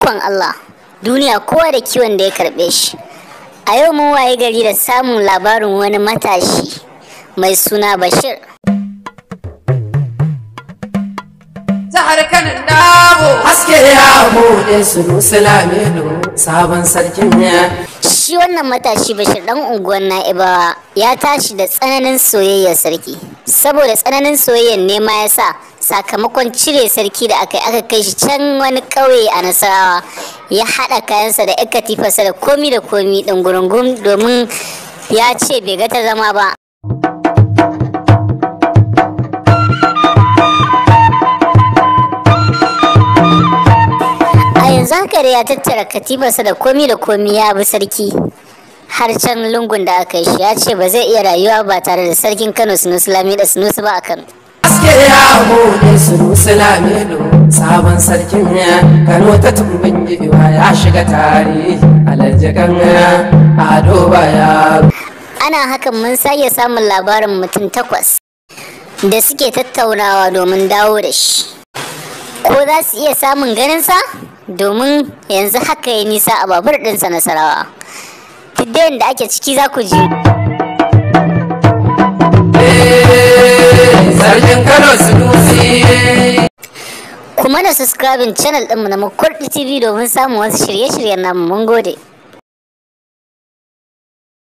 Ikon Allah, duniya kowa da kiwon da ya karɓe shi. A yau mun waye gari da samun labarin wani matashi mai suna Bashir. Jihar Kanin Dabo haske ya bude su Sulamido sabon sarkin ya. Shi wannan matashi Bashir dan unguwar Na'ibawa ya tashi da tsananin soyayyar sarki. Saboda tsananin soyayyar ne ma ya sa sakamakon cire sarki da aka kai shi can wani ƙauye a Nasarawa, ya haɗa kayansa da ƴar katifarsa da komi ɗin gurungum domin ya ce bai ga ta zama ba. A yanzu haka da ya tattara katifarsa da komi ya bi sarki har can lungun da aka yi shi, ya ce ba zai iya rayuwa ba tare da sarkin Kano Sunusi Lamido Sunusi ba a Kano. Haske ya bude Sunusi Lamido sabon sarkin ya. Kano ta tumbin giwa ya shiga tarihi alhajikan ado baya. Ana hakan mun sake samun labarin mutum 8 da suke tattaunawa domin dawo da shi. Ko za su iya samun ganinsa? Domin yanzu haka ya nisa a babur ɗinsa Nasarawa. Tiddayen da ake ciki za ku ji. Sarkin Kano Sunusi. Kuma da subscribing channel ɗinmu na Makurdi TV domin samun wasu shirye-shiryen namu. Mun gode.